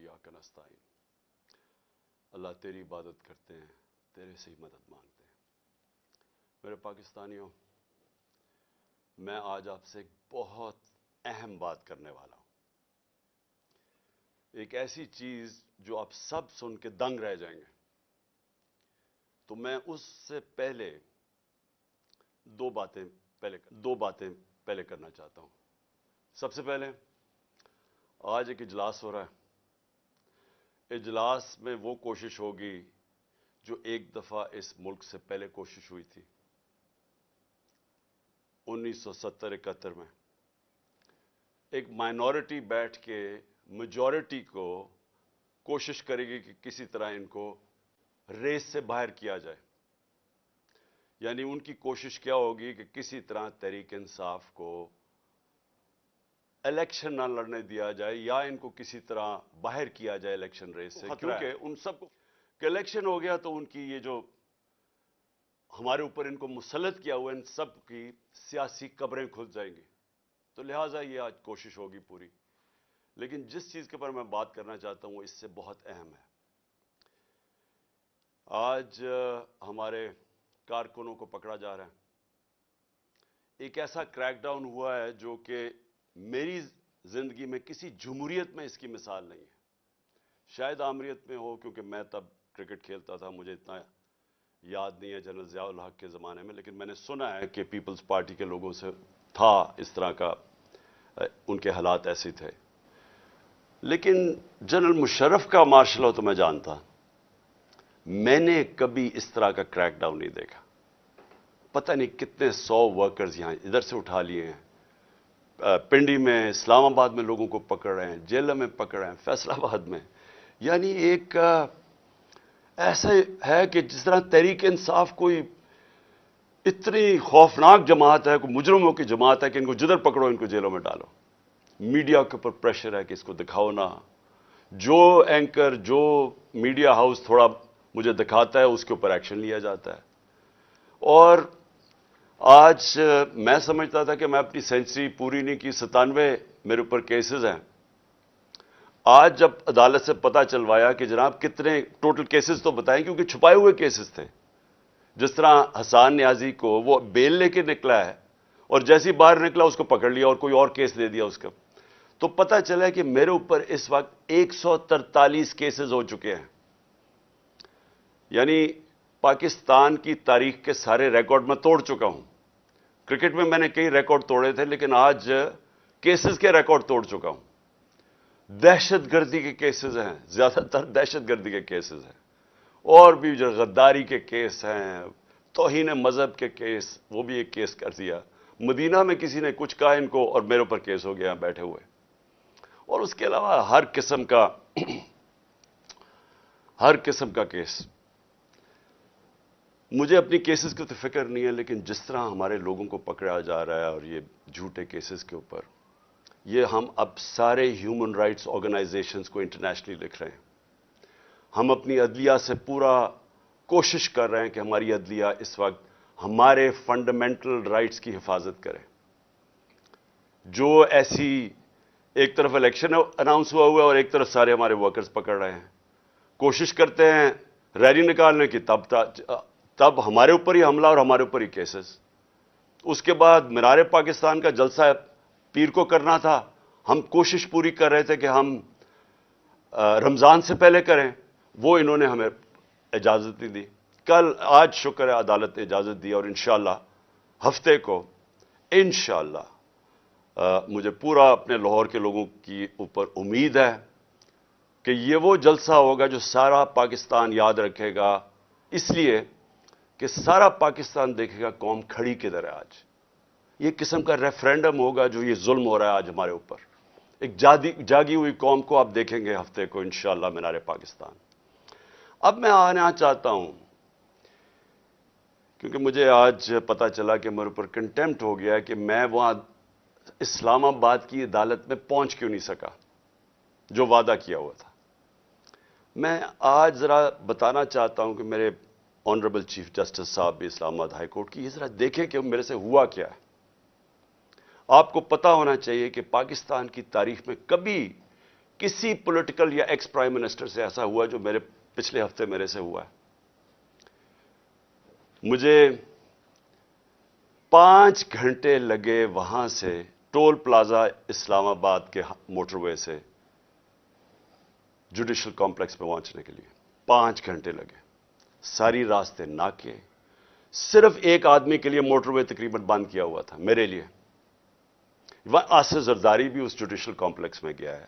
इय्याक नस्तईन। अल्लाह तेरी इबादत करते हैं, तेरे से ही मदद मांगते हैं। मेरे पाकिस्तानियों, मैं आज आपसे एक बहुत अहम बात करने वाला हूं। एक ऐसी चीज जो आप सब सुन के दंग रह जाएंगे। तो मैं उससे पहले दो बातें पहले करना चाहता हूं। सबसे पहले, आज एक इजलास हो रहा है। इजलास में वो कोशिश होगी जो एक दफा इस मुल्क से पहले कोशिश हुई थी 1970-71 में। एक माइनॉरिटी बैठ के मेजॉरिटी को कोशिश करेगी कि किसी तरह इनको रेस से बाहर किया जाए। यानी उनकी कोशिश क्या होगी कि किसी तरह तहरीक इंसाफ को इलेक्शन ना लड़ने दिया जाए या इनको किसी तरह बाहर किया जाए इलेक्शन रेस से, क्योंकि उन सबको इलेक्शन हो गया तो उनकी ये जो हमारे ऊपर इनको मुसल्लत किया हुआ इन सब की सियासी कब्रें खुल जाएंगी। तो लिहाजा ये आज कोशिश होगी पूरी। लेकिन जिस चीज के ऊपर मैं बात करना चाहता हूं वो इससे बहुत अहम है। आज हमारे कारकुनों को पकड़ा जा रहा है। एक ऐसा क्रैकडाउन हुआ है जो कि मेरी जिंदगी में किसी जमहूरियत में इसकी मिसाल नहीं है। शायद आमरीत में हो, क्योंकि मैं तब क्रिकेट खेलता था, मुझे इतना याद नहीं है जनरल ज़िया-उल हक के ज़माने में, लेकिन मैंने सुना है कि पीपल्स पार्टी के लोगों से था इस तरह का, उनके हालात ऐसे थे। लेकिन जनरल मुशर्रफ का मार्शल लॉ तो मैं जानता, मैंने कभी इस तरह का क्रैकडाउन नहीं देखा। पता नहीं कितने 100 वर्कर्स यहां इधर से उठा लिए हैं, पिंडी में, इस्लामाबाद में लोगों को पकड़ रहे हैं, जेल में पकड़ रहे हैं, फैसलाबाद में। यानी एक ऐसा है कि जिस तरह तहरीक इंसाफ कोई इतनी खौफनाक जमात है, कोई मुजरमों की जमात है कि इनको जिधर पकड़ो इनको जेलों में डालो। मीडिया के ऊपर प्रेशर है कि इसको दिखाओ ना। जो एंकर, जो मीडिया हाउस थोड़ा मुझे दिखाता है उसके ऊपर एक्शन लिया जाता है। और आज मैं समझता था कि मैं अपनी सेंचुरी पूरी नहीं की, 97 मेरे ऊपर केसेस हैं। आज जब अदालत से पता चलवाया कि जनाब कितने टोटल केसेस तो बताएं, क्योंकि छुपाए हुए केसेस थे। जिस तरह हसान नियाजी को वो बेल लेके निकला है और जैसे ही बाहर निकला उसको पकड़ लिया और कोई और केस दे दिया उसका। तो पता चला कि मेरे ऊपर इस वक्त 143 केसेस हो चुके हैं। यानी पाकिस्तान की तारीख के सारे रिकॉर्ड मैं तोड़ चुका हूं। क्रिकेट में मैंने कई रिकॉर्ड तोड़े थे, लेकिन आज केसेस के रिकॉर्ड तोड़ चुका हूं। दहशतगर्दी के केसेस हैं, ज्यादातर दहशतगर्दी के केसेस हैं, और भी जो गद्दारी के केस हैं, तौहीन मजहब के केस, वो भी एक केस कर दिया। मदीना में किसी ने कुछ कहा इनको और मेरे ऊपर केस हो गया बैठे हुए। और उसके अलावा हर किस्म का केस। मुझे अपनी केसेस की तो फिक्र नहीं है, लेकिन जिस तरह हमारे लोगों को पकड़ा जा रहा है और ये झूठे केसेस के ऊपर, ये हम अब सारे ह्यूमन राइट्स ऑर्गेनाइजेशंस को इंटरनेशनली लिख रहे हैं। हम अपनी अदलिया से पूरा कोशिश कर रहे हैं कि हमारी अदलिया इस वक्त हमारे फंडामेंटल राइट्स की हिफाजत करे। जो ऐसी एक तरफ इलेक्शन अनाउंस हुआ हुआ है और एक तरफ सारे हमारे वर्कर्स पकड़ रहे हैं, कोशिश करते हैं रैली निकालने की, तब हमारे ऊपर ही हमला और हमारे ऊपर ही केसेस। उसके बाद मीनार पाकिस्तान का जलसा पीर को करना था, हम कोशिश पूरी कर रहे थे कि हम रमजान से पहले करें, वो इन्होंने हमें इजाजत नहीं दी। आज शुक्र है अदालत ने इजाजत दी और इंशाअल्लाह हफ्ते को इंशाअल्लाह मुझे पूरा अपने लाहौर के लोगों की ऊपर उम्मीद है कि ये वो जलसा होगा जो सारा पाकिस्तान याद रखेगा, इसलिए कि सारा पाकिस्तान देखेगा कौम खड़ी किधर है। आज ये किस्म का रेफरेंडम होगा जो ये जुल्म हो रहा है आज हमारे ऊपर। एक जागी हुई कौम को आप देखेंगे हफ्ते को इंशाअल्लाह मीनार पाकिस्तान। अब मैं आना चाहता हूं, क्योंकि मुझे आज पता चला कि मेरे ऊपर कंटेम्प्ट हो गया है कि मैं वहां इस्लामाबाद की अदालत में पहुंच क्यों नहीं सका जो वादा किया हुआ था। मैं आज जरा बताना चाहता हूं कि मेरे ऑनरेबल चीफ जस्टिस साहब भी इस्लामाबाद हाई कोर्ट की, ये जरा देखें कि मेरे से हुआ क्या है। आपको पता होना चाहिए कि पाकिस्तान की तारीख में कभी کسی پولیٹیکل یا ایکس پرائم منسٹر سے ایسا ہوا جو میرے پچھلے ہفتے میرے سے ہوا ہے. مجھے 5 گھنٹے لگے وہاں سے ٹول پلازا اسلام آباد کے موٹر وے سے جوڈیشل کمپلیکس پہ پہنچنے کے لیے. 5 گھنٹے لگے. ساری راستے ناکے. صرف ایک آدمی کے لیے موٹر وے تقریباً بند کیا ہوا تھا, میرے لیے. آصف زرداری بھی اس جوڈیشل کمپلیکس میں گیا ہے,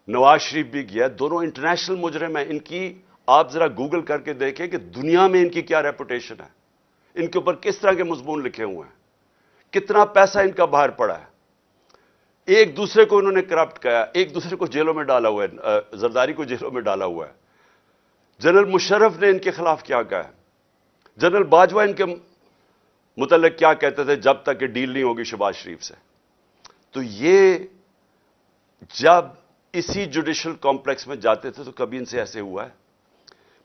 نواز شریف بھی گیا. دونوں انٹرنیشنل مجرم ہیں. ان کی آپ ذرا گوگل کر کے دیکھیں کہ دنیا میں ان کی کیا ریپوٹیشن ہے, ان کے اوپر کس طرح کے مضمون لکھے ہوئے ہیں, کتنا پیسہ ان کا باہر پڑا ہے. ایک دوسرے کو انہوں نے کرپٹ کیا, ایک دوسرے کو جیلوں میں ڈالا ہوا ہے. زرداری کو جیلوں میں ڈالا ہوا ہے. جنرل مشرف نے ان کے خلاف کیا کہا ہے, جنرل باجوہ ان کے متعلق کیا کہتے تھے جب تک کہ ڈیل نہیں ہوگی شہباز شریف سے. تو یہ جب اسی جوڈیشل کمپلیکس میں جاتے تھے تو کبھی ان سے ایسے ہوا ہے.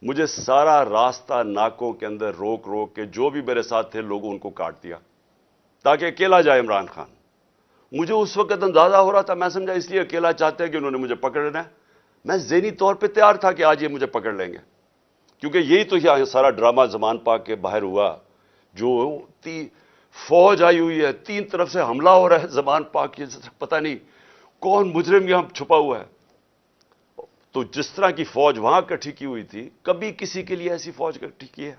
مجھے سارا راستہ ناکوں کے اندر روک روک کے جو بھی میرے ساتھ تھے لوگوں ان کو کاٹ دیا تاکہ اکیلا جائے عمران خان. مجھے اس وقت اندازہ ہو رہا تھا, میں سمجھا اس لیے اکیلا چاہتے ہیں کہ انہوں نے مجھے پکڑنا ہے. میں ذہنی طور پہ تیار تھا کہ آج یہ مجھے پکڑ لیں گے, کیونکہ یہی تو یہاں سارا ڈرامہ زمان پاک کے باہر ہوا. جو فوج آئی ہوئی ہے, 3 طرف سے حملہ ہو رہا ہے زمان پاک کی, پتہ نہیں کون مجرم یہاں چھپا ہوا ہے. تو جس طرح کی فوج وہاں اکٹھی کی ہوئی تھی, کبھی کسی کے لیے ایسی فوج اکٹھی کی ہے.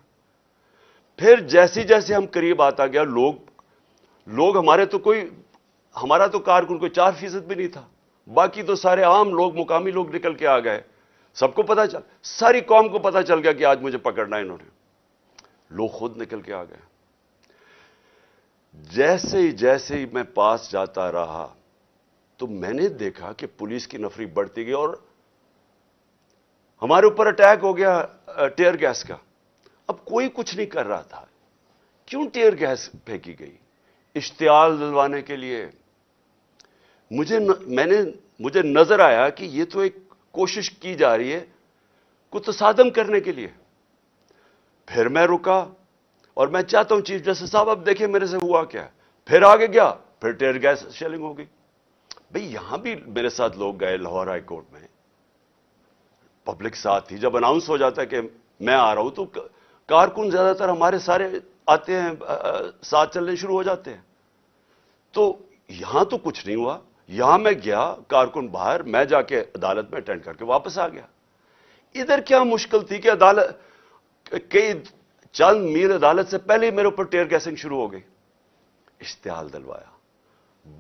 پھر جیسے جیسے ہم قریب آتا گیا, لوگ ہمارا تو کارکن کوئی 4% بھی نہیں تھا, باقی تو سارے عام لوگ, مقامی لوگ نکل کے آ گئے. سب کو پتا چل, ساری قوم کو پتا چل گیا کہ آج مجھے پکڑنا ہے انہوں نے. لوگ خود نکل کے آ گئے. جیسے ہی میں پاس جاتا رہا تو میں نے دیکھا کہ پولیس کی نفری بڑھتی گئی اور ہمارے اوپر اٹیک ہو گیا ٹیئر گیس کا. اب کوئی کچھ نہیں کر رہا تھا. کیوں ٹیئر گیس پھینکی گئی؟ اشتعال دلوانے کے لیے. مجھے نظر آیا کہ یہ تو ایک کوشش کی جا رہی ہے کو تصادم کرنے کے لیے. پھر میں رکا اور میں چاہتا ہوں چیف جسٹس صاحب اب دیکھیں میرے سے ہوا کیا. پھر آگے گیا, پھر ٹیئر گیس شیلنگ ہو گئی. بھئی یہاں بھی میرے ساتھ لوگ گئے لاہور ہائی کورٹ میں, پبلک ساتھ تھی. جب اناؤنس ہو جاتا ہے کہ میں آ رہا ہوں تو کارکن زیادہ تر ہمارے سارے آتے ہیں, ساتھ چلنے شروع ہو جاتے ہیں. تو یہاں تو کچھ نہیں ہوا. یہاں میں گیا, کارکن باہر, میں جا کے عدالت میں اٹینڈ کر کے واپس آ گیا. ادھر کیا مشکل تھی کہ عدالت کئی چند میل عدالت سے پہلے ہی میرے اوپر ٹیئر گیسنگ شروع ہو گئی. اشتعال دلوایا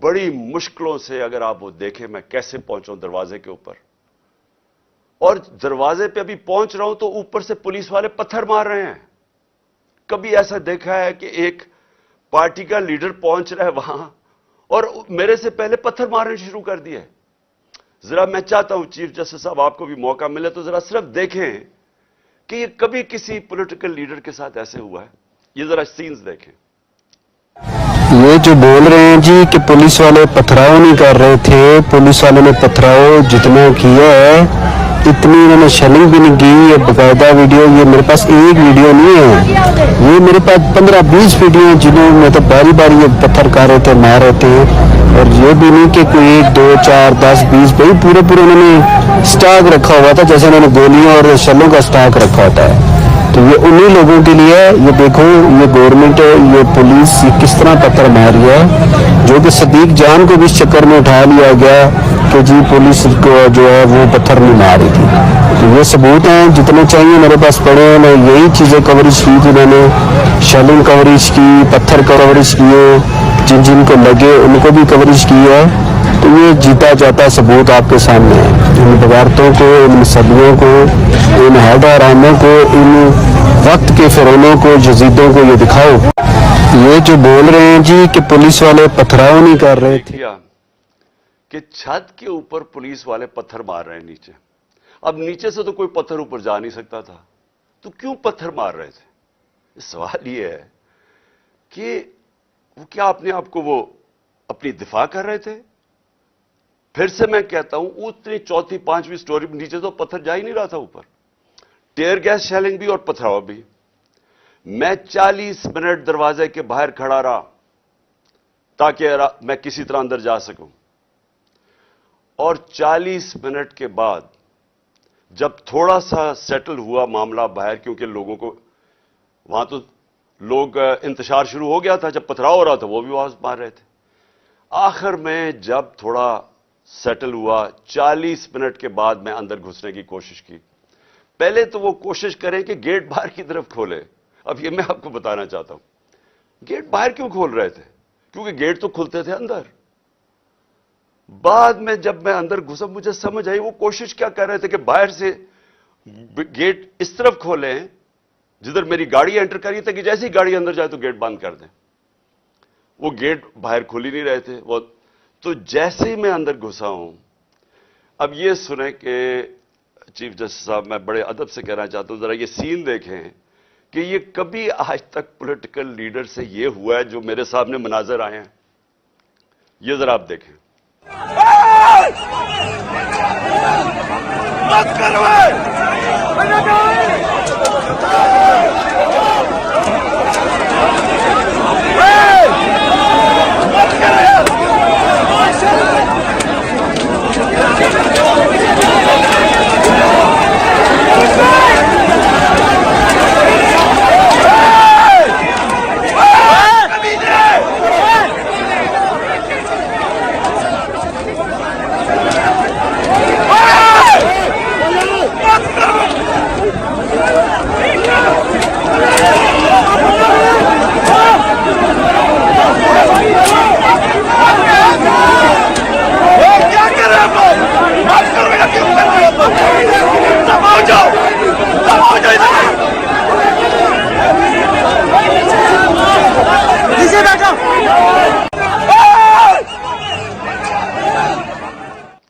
بڑی مشکلوں سے. اگر آپ وہ دیکھیں میں کیسے پہنچا ہوں دروازے کے اوپر, اور دروازے پہ ابھی پہنچ رہا ہوں تو اوپر سے پولیس والے پتھر مار رہے ہیں. کبھی ایسا دیکھا ہے کہ ایک پارٹی کا لیڈر پہنچ رہا ہے وہاں اور میرے سے پہلے پتھر مارنے شروع کر دیے. ذرا میں چاہتا ہوں چیف جسٹس صاحب آپ کو بھی موقع ملے تو ذرا صرف دیکھیں کہ یہ کبھی کسی پولیٹیکل لیڈر کے ساتھ ایسے ہوا ہے. یہ ذرا سینز دیکھیں. یہ جو بول رہے ہیں جی کہ پولیس والے پتھراؤ نہیں کر رہے تھے, پولیس والوں نے پتھراؤ جتنا کیا ہے اتنی انہوں نے شیلنگ بھی نہیں کی. یہ باقاعدہ ویڈیو, یہ میرے پاس ایک ویڈیو نہیں ہے, یہ میرے پاس 15-20 ویڈیو ہیں جنہوں میں تو باری باری یہ پتھر کر رہے تھے, مار رہے تھے. اور یہ بھی نہیں کہ کوئی 1 2 4 10 20 بھائی پورے انہوں نے سٹاک رکھا ہوا تھا, جیسے انہوں نے گولیوں اور شلوں کا سٹاک رکھا ہوتا ہے. تو یہ انہی لوگوں کے لیے, یہ دیکھو یہ گورنمنٹ, یہ پولیس یہ کس طرح پتھر مار رہی ہے, جو کہ صدیق جان کو بھی اس چکر میں اٹھا لیا گیا کہ جی پولیس کو جو ہے وہ پتھر نہیں مار رہی تھی. تو یہ ثبوت ہیں جتنے چاہیے میرے پاس پڑے ہیں. میں یہی چیزیں کوریج کی تھی, میں نے شیلنگ کوریج کی, پتھر کوریج کیے, جن کو لگے ان کو بھی کوریج کی ہے. تو یہ جیتا جاتا ثبوت آپ کے سامنے ہے. ان بغاوتوں کو, ان صدیوں کو, ان حیدراموں کو, ان وقت کے فرعونوں کو, یزیدوں کو یہ دکھاؤ. یہ جو بول رہے ہیں جی کہ پولیس والے پتھراؤ نہیں کر رہے تھے, کہ چھت کے اوپر پولیس والے پتھر مار رہے ہیں نیچے. اب نیچے سے تو کوئی پتھر اوپر جا نہیں سکتا تھا, تو کیوں پتھر مار رہے تھے؟ سوال یہ ہے کہ وہ کیا اپنے آپ کو وہ اپنی دفاع کر رہے تھے؟ پھر سے میں کہتا ہوں اتنی 4تھی 5ویں سٹوری نیچے تو پتھر جا ہی نہیں رہا تھا اوپر. ٹیئر گیس شیلنگ بھی اور پتھراؤ بھی. میں 40 منٹ دروازے کے باہر کھڑا رہا تاکہ میں کسی طرح اندر جا سکوں. اور 40 منٹ کے بعد جب تھوڑا سا سیٹل ہوا معاملہ باہر، کیونکہ لوگوں کو وہاں تو لوگ انتشار شروع ہو گیا تھا، جب پتھراؤ ہو رہا تھا وہ بھی آواز مار رہے تھے، آخر میں جب تھوڑا سیٹل ہوا 40 منٹ کے بعد میں اندر گھسنے کی کوشش کی. پہلے تو وہ کوشش کریں کہ گیٹ باہر کی طرف کھولے. اب یہ میں آپ کو بتانا چاہتا ہوں گیٹ باہر کیوں کھول رہے تھے، کیونکہ گیٹ تو کھلتے تھے اندر. بعد میں جب میں اندر گھسا مجھے سمجھ آئی وہ کوشش کیا کر رہے تھے کہ باہر سے گیٹ اس طرف کھولیں جدھر میری گاڑی انٹر کری تھی، کہ جیسے ہی گاڑی اندر جائے تو گیٹ بند کر دیں. وہ گیٹ باہر کھول ہی نہیں رہے تھے وہ. تو جیسے ہی میں اندر گھسا ہوں، اب یہ سنیں کہ چیف جسٹس صاحب میں بڑے ادب سے کہنا چاہتا ہوں ذرا یہ سین دیکھیں کہ یہ کبھی آج تک پولیٹیکل لیڈر سے یہ ہوا ہے جو میرے سامنے مناظر آئے ہیں. یہ ذرا آپ دیکھیں.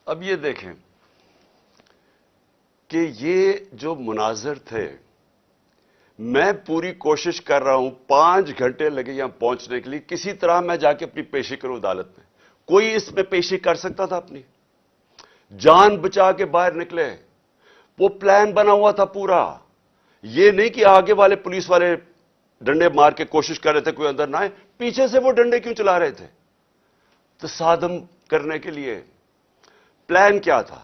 اب یہ دیکھیں کہ یہ جو مناظر تھے، میں پوری کوشش کر رہا ہوں، 5 گھنٹے لگے یہاں پہنچنے کے لیے، کسی طرح میں جا کے اپنی پیشی کروں عدالت میں. کوئی اس میں پیشی کر سکتا تھا اپنی؟ جان بچا کے باہر نکلے. وہ پلان بنا ہوا تھا پورا. یہ نہیں کہ آگے والے پولیس والے ڈنڈے مار کے کوشش کر رہے تھے کوئی اندر نہ آئے، پیچھے سے وہ ڈنڈے کیوں چلا رہے تھے؟ تصادم کرنے کے لیے. پلان کیا تھا؟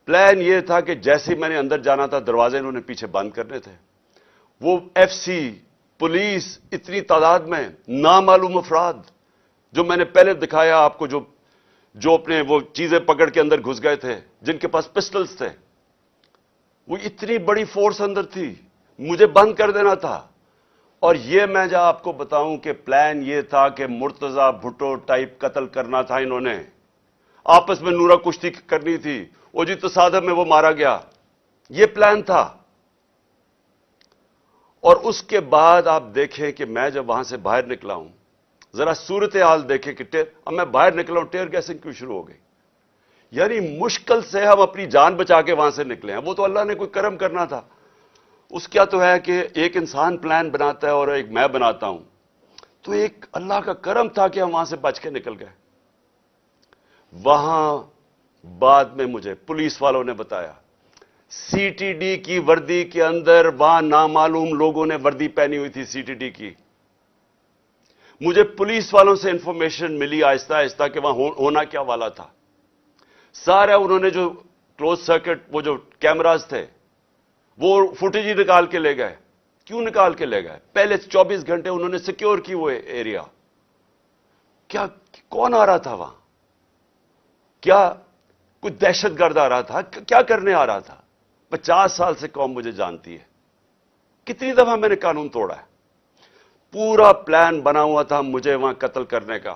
پلان یہ تھا کہ جیسے میں نے اندر جانا تھا دروازے انہوں نے پیچھے بند کرنے تھے. وہ ایف سی پولیس اتنی تعداد میں نامعلوم افراد جو میں نے پہلے دکھایا آپ کو، جو اپنے وہ چیزیں پکڑ کے اندر گھس گئے تھے، جن کے پاس پسٹلز تھے، وہ اتنی بڑی فورس اندر تھی، مجھے بند کر دینا تھا. اور یہ میں جا آپ کو بتاؤں کہ پلان یہ تھا کہ مرتضی بھٹو ٹائپ قتل کرنا تھا انہوں نے. آپس میں نورا کشتی کرنی تھی، وہ جی تصادم میں وہ مارا گیا. یہ پلان تھا. اور اس کے بعد آپ دیکھیں کہ میں جب وہاں سے باہر نکلا ہوں، ذرا صورتحال دیکھیں کہ اب میں باہر نکلا ہوں، ٹیئر گیسنگ کیوں شروع ہو گئی. یعنی مشکل سے ہم اپنی جان بچا کے وہاں سے نکلے ہیں. وہ تو اللہ نے کوئی کرم کرنا تھا. اس کیا تو ہے کہ ایک انسان پلان بناتا ہے اور ایک میں بناتا ہوں، تو ایک اللہ کا کرم تھا کہ ہم وہاں سے بچ کے نکل گئے. وہاں بعد میں مجھے پولیس والوں نے بتایا سی ٹی ڈی کی وردی کے اندر وہاں نامعلوم لوگوں نے وردی پہنی ہوئی تھی سی ٹی ڈی کی. مجھے پولیس والوں سے انفارمیشن ملی آہستہ آہستہ کہ وہاں ہونا کیا والا تھا. سارا انہوں نے جو کلوز سرکٹ وہ جو کیمراز تھے وہ فوٹیج ہی نکال کے لے گئے. کیوں نکال کے لے گئے؟ پہلے 24 گھنٹے انہوں نے سیکیور کی وہ ایریا. کیا کون آ رہا تھا وہاں؟ کیا کوئی دہشت گرد آ رہا تھا؟ کیا کرنے آ رہا تھا؟ 50 سال سے قوم مجھے جانتی ہے. کتنی دفعہ میں نے قانون توڑا ہے. پورا پلان بنا ہوا تھا مجھے وہاں قتل کرنے کا.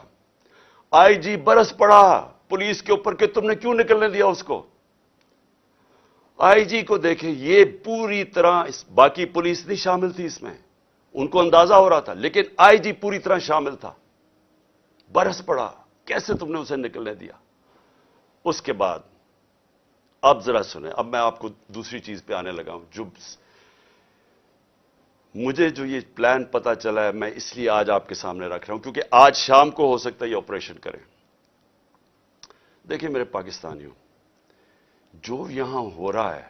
آئی جی برس پڑا پولیس کے اوپر کہ تم نے کیوں نکلنے دیا اس کو. آئی جی کو دیکھیں، یہ پوری طرح باقی پولیس نہیں شامل تھی اس میں، ان کو اندازہ ہو رہا تھا، لیکن آئی جی پوری طرح شامل تھا. برس پڑا کیسے تم نے اسے نکلنے دیا. اس کے بعد اب ذرا سنیں، اب میں آپ کو دوسری چیز پہ آنے لگا ہوں. مجھے جو یہ پلان پتا چلا ہے میں اس لیے آج آپ کے سامنے رکھ رہا ہوں کیونکہ آج شام کو ہو سکتا ہے یہ آپریشن کریں. دیکھیں میرے پاکستانیوں، جو یہاں ہو رہا ہے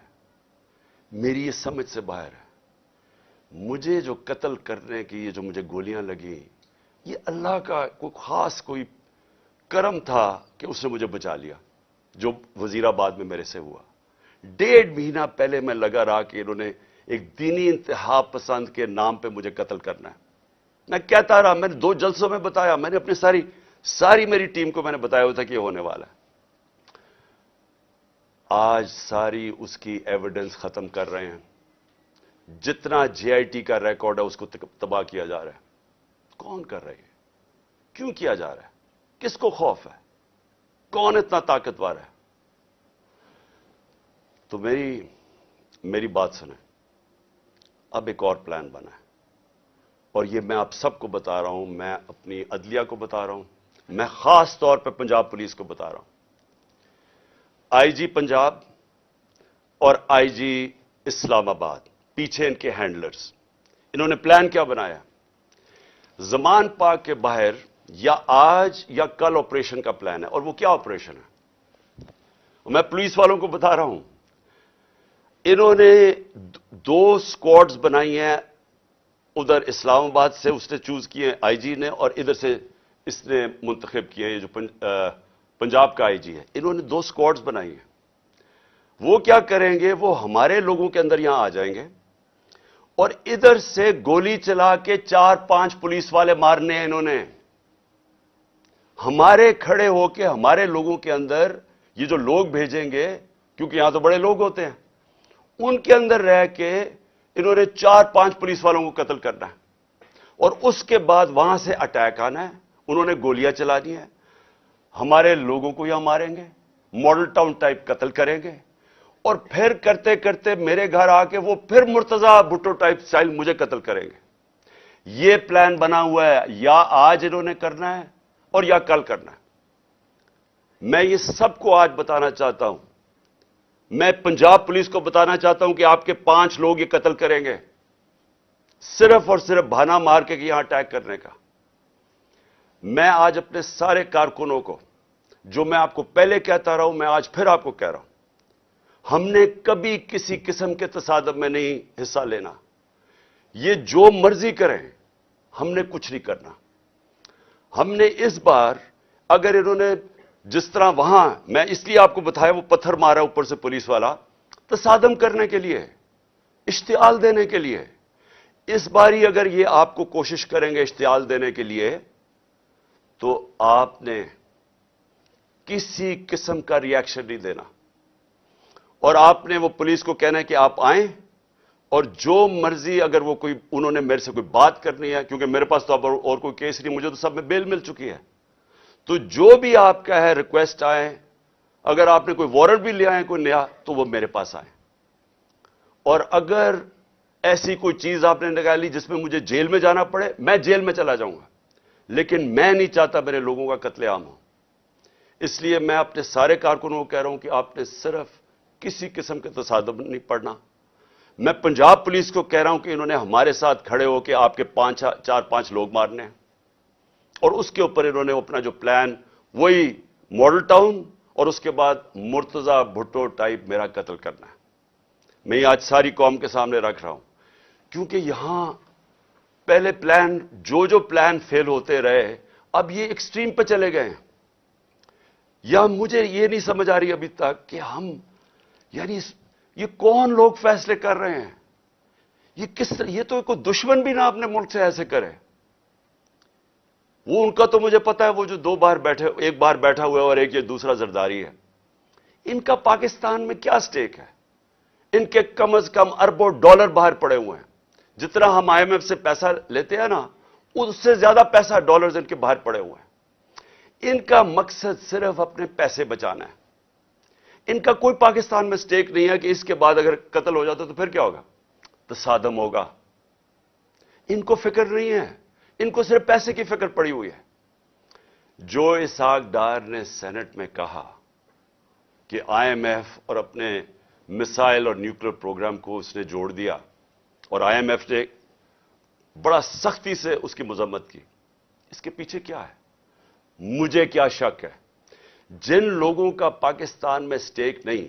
میری یہ سمجھ سے باہر ہے. مجھے جو قتل کرنے کی یہ جو مجھے گولیاں لگیں، یہ اللہ کا کوئی خاص کوئی کرم تھا کہ اس نے مجھے بچا لیا. जो वजीराबाद में मेरे से हुआ। 1.5 महीना पहले मैं लगा रहा कि इन्होंने एक दीनी इंतहा पसंद के नाम पे मुझे कत्ल करना है। मैं कहता रहा, मैंने 2 जलसों में बताया, मैंने अपनी सारी मेरी टीम को मैंने बताया हुआ था कि ये होने वाला है। आज सारी उसकी एविडेंस खत्म कर रहे हैं। जितना जेआईटी का रिकॉर्ड है उसको तबाह किया जा रहा है। कौन कर रही है? क्यों किया जा रहा है? किसको खौफ है? कौन इतना ताकतवर है? तो मेरी बात सुने। अब एक और प्लान बना है और ये मैं आप सबको बता रहा हूं, मैं अपनी अदलिया को बता रहा हूं, मैं खास तौर पर पंजाब पुलिस को बता रहा हूं। आईजी पंजाब और आईजी इस्लामाबाद, पीछे इनके हैंडलर्स, इन्होंने प्लान क्या बनाया? ज़मान पार्क के बाहर या आज या कल ऑपरेशन का प्लान है। और वो क्या ऑपरेशन है? मैं पुलिस वालों को बता रहा हूं, इन्होंने 2 स्क्वाड्स बनाई हैं। उधर इस्लामाबाद से उसने चूज किए आईजी ने, और इधर से इसने मुंतखब किए, ये जो पंजाब का आईजी है। इन्होंने 2 स्क्वाड्स बनाई हैं। वो क्या करेंगे? वो हमारे लोगों के अंदर यहां आ जाएंगे और इधर से गोली चला के 4-5 पुलिस वाले मारने हैं इन्होंने। हमारे खड़े होके हमारे लोगों के अंदर ये जो लोग भेजेंगे, क्योंकि यहां तो बड़े लोग होते हैं, उनके अंदर रह के इन्होंने 4-5 पुलिस वालों को कत्ल करना है और उसके बाद वहां से अटैक आना है। उन्होंने गोलियां चलानी है, हमारे लोगों को यहां मारेंगे, मॉडल टाउन टाइप कत्ल करेंगे और फिर करते करते मेरे घर आके वो फिर मुर्तजा भुट्टो टाइप स्टाइल मुझे कत्ल करेंगे। ये प्लान बना हुआ है, या आज इन्होंने करना है और या कल करना है। मैं ये सबको आज बताना चाहता हूं। मैं पंजाब पुलिस को बताना चाहता हूं कि आपके 5 लोग ये कत्ल करेंगे, सिर्फ और सिर्फ बहाना मार के कि यहां अटैक करने का। मैं आज अपने सारे कारकुनों को, जो मैं आपको पहले कहता रहा हूं, मैं आज फिर आपको कह रहा हूं, हमने कभी किसी किस्म के तसादम में नहीं हिस्सा लेना। ये जो मर्जी करें, हमने कुछ नहीं करना। हमने इस बार, अगर इन्होंने जिस तरह वहां, मैं इसलिए आपको बताया, वो पत्थर मारा ऊपर से पुलिस वाला, तसादम करने के लिए, इश्तियाल देने के लिए। इस बारी अगर ये आपको कोशिश करेंगे इश्तियाल देने के लिए, तो आपने किसी किस्म का रिएक्शन नहीं देना और आपने वो पुलिस को कहना है कि आप आएं और जो मर्जी, अगर वो कोई, उन्होंने मेरे से कोई बात करनी है, क्योंकि मेरे पास तो अब और कोई केस नहीं, मुझे तो सब में बेल मिल चुकी है, तो जो भी आपका है रिक्वेस्ट आए, अगर आपने कोई वारंट भी ले आए कोई नया, तो वो मेरे पास आए। और अगर ऐसी कोई चीज आपने निकाली जिसमें मुझे जेल में जाना पड़े, मैं जेल में चला जाऊंगा, लेकिन मैं नहीं चाहता मेरे लोगों का कत्लेआम हो। इसलिए मैं अपने सारे कारकुनों को कह रहा हूं कि आपने सिर्फ किसी किस्म के तसादम नहीं पड़ना। मैं पंजाब पुलिस को कह रहा हूं कि इन्होंने हमारे साथ खड़े होकर आपके 4-5 लोग मारने हैं और उसके ऊपर इन्होंने अपना जो प्लान, वही मॉडल टाउन और उसके बाद मुर्तजा भुट्टो टाइप मेरा कत्ल करना है। मैं आज सारी कौम के सामने रख रहा हूं, क्योंकि यहां पहले प्लान, जो प्लान फेल होते रहे, अब ये एक्सट्रीम पे चले गए हैं। या मुझे ये नहीं समझ आ रही अभी तक कि हम, यानी ये कौन लोग फैसले कर रहे हैं? ये तो कोई दुश्मन भी ना अपने मुल्क से ऐसे करे। वो उनका तो मुझे पता है, वो जो 2 बार बैठे, एक बार बैठा हुआ है और एक ये दूसरा जरदारी है। इनका पाकिस्तान में क्या स्टेक है? इनके कम से कम अरबों डॉलर बाहर पड़े हुए हैं। जितना हम IMF से पैसा लेते हैं ना, उससे ज्यादा पैसा डॉलर्स इनके बाहर पड़े हुए हैं। इनका मकसद सिर्फ अपने पैसे बचाना है। इनका कोई पाकिस्तान में स्टेक नहीं है कि इसके बाद अगर कत्ल हो जाता तो फिर क्या होगा, तसादम होगा। इनको फिक्र नहीं है, इनको सिर्फ पैसे की फिक्र पड़ी हुई है। जो इसहाक डार ने सेनेट में कहा कि IMF और अपने मिसाइल और न्यूक्लियर प्रोग्राम को उसने जोड़ दिया और IMF ने बड़ा सख्ती से उसकी मजम्मत की, इसके पीछे क्या है? मुझे क्या शक है? जिन लोगों का पाकिस्तान में स्टेक नहीं,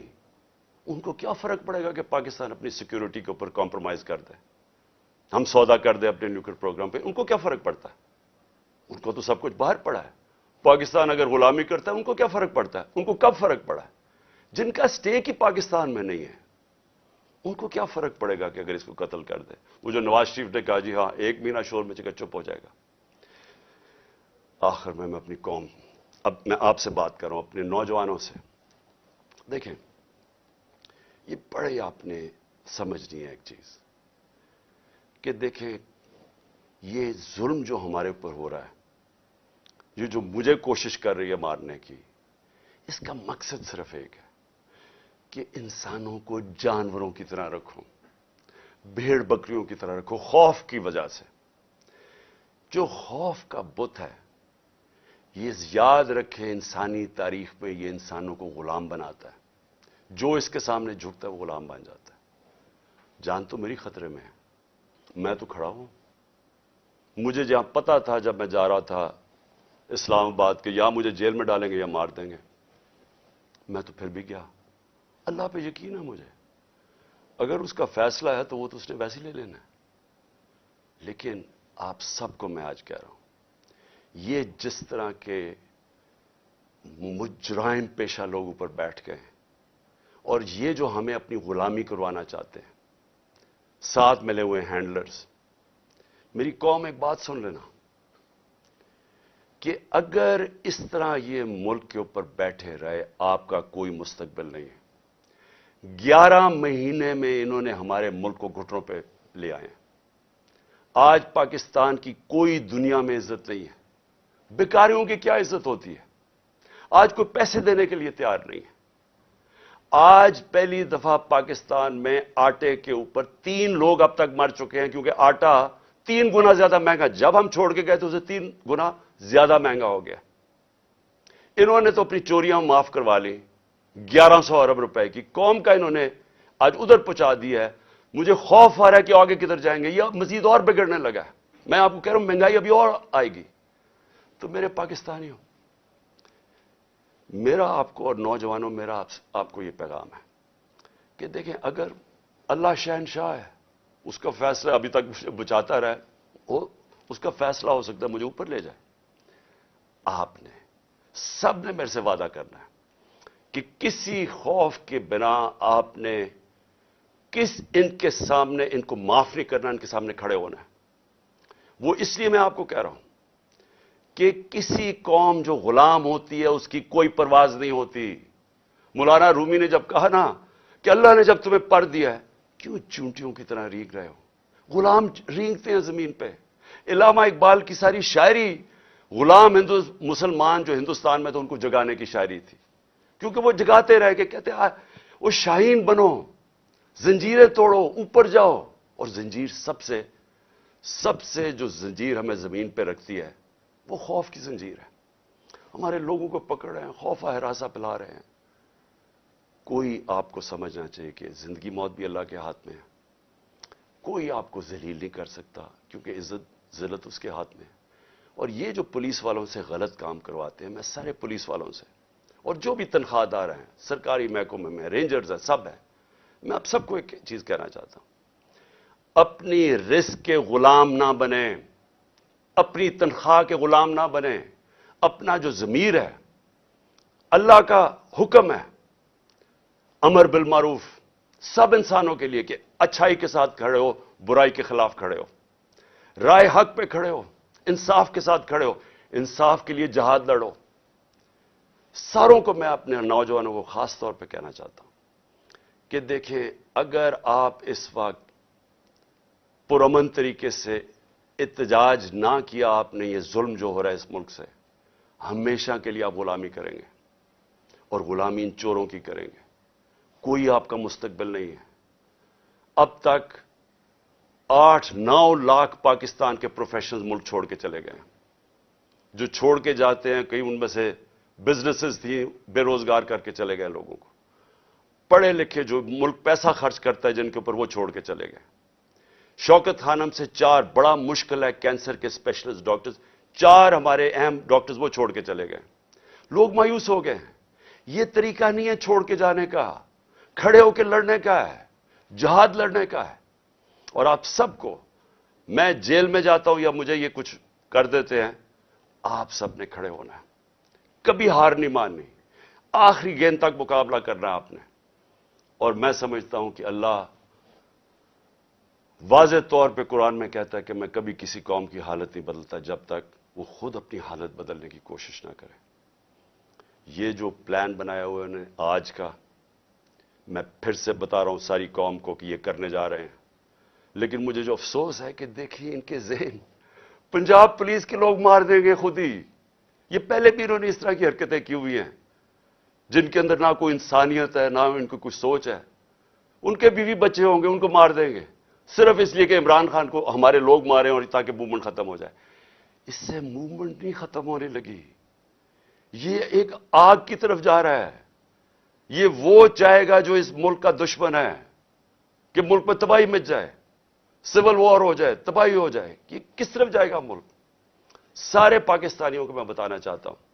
उनको क्या फर्क पड़ेगा कि पाकिस्तान अपनी सिक्योरिटी के ऊपर कॉम्प्रोमाइज कर दे, हम सौदा कर दे अपने न्यूक्लियर प्रोग्राम पे? उनको क्या फर्क पड़ता है? उनको तो सब कुछ बाहर पड़ा है। पाकिस्तान अगर गुलामी करता है, उनको क्या फर्क पड़ता है? उनको कब फर्क पड़ा है? जिनका स्टेक ही पाकिस्तान में नहीं है, उनको क्या फर्क पड़ेगा कि अगर इसको कत्ल कर दे। वो जो नवाज शरीफ ने कहा जी हां 1 महीना शोर में चुका चुप हो जाएगा। आखिर में मैं अपनी कौम, अब मैं आपसे बात कर रहा हूं, अपने नौजवानों से। देखें, ये बड़े आपने समझनी है एक चीज कि देखें, ये जुल्म जो हमारे ऊपर हो रहा है, ये जो मुझे कोशिश कर रही है मारने की, इसका मकसद सिर्फ एक है कि इंसानों को जानवरों की तरह रखो, भेड़ बकरियों की तरह रखो, खौफ की वजह से। जो खौफ का बुत है, ये याद रखे, इंसानी तारीख में ये इंसानों को गुलाम बनाता है। जो इसके सामने झुकता है वो गुलाम बन जाता है। जान तो मेरी खतरे में है, मैं तो खड़ा हूं। मुझे जहां पता था जब मैं जा रहा था इस्लामाबाद के, या मुझे जेल में डालेंगे या मार देंगे, मैं तो फिर भी गया। अल्लाह पे यकीन है मुझे, अगर उसका फैसला है तो वो तो उसने वैसे ही ले लेना है। लेकिन आप सबको मैं आज कह रहा हूं, ये जिस तरह के मुजराइम पेशा लोग ऊपर बैठ गए हैं और ये जो हमें अपनी गुलामी करवाना चाहते हैं, साथ मिले हुए हैंडलर्स, मेरी कौम एक बात सुन लेना कि अगर इस तरह ये मुल्क के ऊपर बैठे रहे, आपका कोई मुस्तकबिल नहीं है। 11 महीने में इन्होंने हमारे मुल्क को घुटनों पे ले आए। आज पाकिस्तान की कोई दुनिया में इज्जत नहीं है। बेकारियों की क्या इज्जत होती है? आज कोई पैसे देने के लिए तैयार नहीं है। आज पहली दफा पाकिस्तान में आटे के ऊपर 3 लोग अब तक मर चुके हैं, क्योंकि आटा 3 गुना ज्यादा महंगा, जब हम छोड़ के गए तो उसे 3 गुना ज्यादा महंगा हो गया। इन्होंने तो अपनी चोरियां माफ करवा ली, 1100 अरब रुपए की कौम का इन्होंने आज उधर पहुंचा दिया है। मुझे खौफ आ रहा है कि आगे किधर जाएंगे, या मजीद और बिगड़ने लगा है। मैं आपको कह रहा हूं महंगाई अभी और आएगी। तो मेरे पाकिस्तानियों, मेरा आपको और नौजवानों, मेरा आपको यह पैगाम है कि देखें, अगर अल्लाह शहनशाह है, उसका फैसला अभी तक मुझे बचाता रहा है, उसका फैसला हो सकता है मुझे ऊपर ले जाए। आपने सबने मेरे से वादा करना है कि किसी खौफ के बिना आपने इनके सामने, इनको माफ नहीं करना, इनके सामने खड़े होना है। वो इसलिए मैं आपको कह रहा हूं कि किसी कौम जो गुलाम होती है उसकी कोई परवाज नहीं होती। मौलाना रूमी ने जब कहा ना कि अल्लाह ने जब तुम्हें पर दिया है, क्यों चूंटियों की तरह रींग रहे हो? गुलाम रींगते हैं जमीन पे। इलामा इकबाल की सारी शायरी गुलाम मुसलमान जो हिंदुस्तान में थे उनको जगाने की शायरी थी, क्योंकि वो जगाते रह के कहते वो शाहीन बनो, जंजीरें तोड़ो, ऊपर जाओ। और जंजीर सबसे जो जंजीर हमें जमीन पे रखती है वो खौफ की जंजीर है। हमारे लोगों को पकड़ रहे हैं, खौफा हरासा पिला रहे हैं। कोई आपको समझना चाहिए कि जिंदगी मौत भी अल्लाह के हाथ में है। कोई आपको जलील नहीं कर सकता, क्योंकि इज्जत जिल्लत उसके हाथ में है। और ये जो पुलिस वालों से गलत काम करवाते हैं, मैं सारे पुलिस वालों से और जो भी तनख्वाहदार हैं, सरकारी महकमे में रेंजर्स हैं, सब हैं, मैं आप सबको एक चीज कहना चाहता हूं, अपनी रिस्क के गुलाम ना बने, अपनी तनख्वाह के गुलाम ना बने। अपना जो ज़मीर है, अल्लाह का हुक्म है अमर बिल मारूफ सब इंसानों के लिए कि अच्छाई के साथ खड़े हो, बुराई के खिलाफ खड़े हो, राय हक पे खड़े हो, इंसाफ के साथ खड़े हो, इंसाफ के लिए जहाद लड़ो। सारों को मैं अपने नौजवानों को खास तौर पे कहना चाहता हूं कि देखें, अगर आप इस वक्त पुरअमन तरीके से इत्तेजाज ना किया आपने, ये जुल्म जो हो रहा है इस मुल्क से, हमेशा के लिए आप गुलामी करेंगे और गुलामी इन चोरों की करेंगे। कोई आपका मुस्तकबिल नहीं है। अब तक 8-9 लाख पाकिस्तान के प्रोफेशनल्स मुल्क छोड़ के चले गए हैं। जो छोड़ के जाते हैं, कई उनमें से बिजनेसेस थी, बेरोजगार करके चले गए लोगों को। पढ़े लिखे जो मुल्क पैसा खर्च करता है जिनके ऊपर, वो छोड़ के चले गए। शौकत खानम से 4 बड़ा मुश्किल है कैंसर के स्पेशलिस्ट डॉक्टर्स, 4 हमारे अहम डॉक्टर्स वो छोड़ के चले गए। लोग मायूस हो गए हैं। ये तरीका नहीं है छोड़ के जाने का, खड़े होकर लड़ने का है, जहाद लड़ने का है। और आप सबको, मैं जेल में जाता हूं या मुझे ये कुछ कर देते हैं, आप सबने खड़े होना है, कभी हार नहीं माननी। آخری گیند تک مقابلہ کرنا ہے آپ نے. اور میں سمجھتا ہوں کہ اللہ واضح طور پہ قرآن میں کہتا ہے کہ میں کبھی کسی قوم کی حالت نہیں بدلتا جب تک وہ خود اپنی حالت بدلنے کی کوشش نہ کرے. یہ جو پلان بنایا ہوا ہے آج کا، میں پھر سے بتا رہا ہوں ساری قوم کو کہ یہ کرنے جا رہے ہیں. لیکن مجھے جو افسوس ہے کہ دیکھیے ان کے ذہن، پنجاب پولیس کے لوگ مار دیں گے خود ہی. یہ پہلے بھی انہوں نے اس طرح کی حرکتیں کی ہوئی ہیں جن کے اندر نہ کوئی انسانیت ہے، نہ ان کو کچھ سوچ ہے. ان کے بیوی بچے ہوں گے، ان کو مار دیں گے صرف اس لیے کہ عمران خان کو ہمارے لوگ مارے اور تاکہ موومنٹ ختم ہو جائے. اس سے موومنٹ نہیں ختم ہونے لگی، یہ ایک آگ کی طرف جا رہا ہے. یہ وہ چاہے گا جو اس ملک کا دشمن ہے کہ ملک میں تباہی مچ جائے، سول وار ہو جائے، تباہی ہو جائے. یہ کس طرف جائے گا ملک؟ سارے پاکستانیوں کو میں بتانا چاہتا ہوں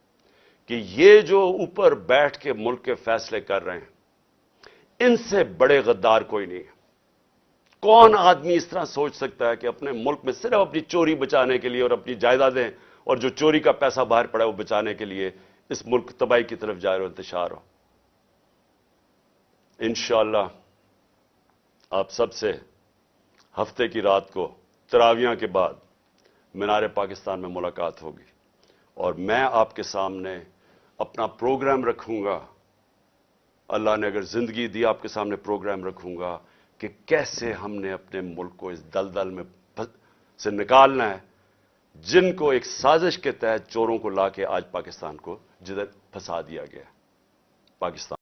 کہ یہ جو اوپر بیٹھ کے ملک کے فیصلے کر رہے ہیں، ان سے بڑے غدار کوئی نہیں ہے. کون آدمی اس طرح سوچ سکتا ہے کہ اپنے ملک میں صرف اپنی چوری بچانے کے لیے اور اپنی جائیدادیں اور جو چوری کا پیسہ باہر پڑا ہے وہ بچانے کے لیے اس ملک تباہی کی طرف جائے اور انتشار ہو؟ انشاءاللہ آپ سب سے ہفتے کی رات کو تراویحاں کے بعد مینار پاکستان میں ملاقات ہوگی اور میں آپ کے سامنے اپنا پروگرام رکھوں گا. اللہ نے اگر زندگی دی آپ کے سامنے پروگرام رکھوں گا کہ کیسے ہم نے اپنے ملک کو اس دلدل میں سے نکالنا ہے جن کو ایک سازش کے تحت چوروں کو لا کے آج پاکستان کو جدھر پھنسا دیا گیا. پاکستان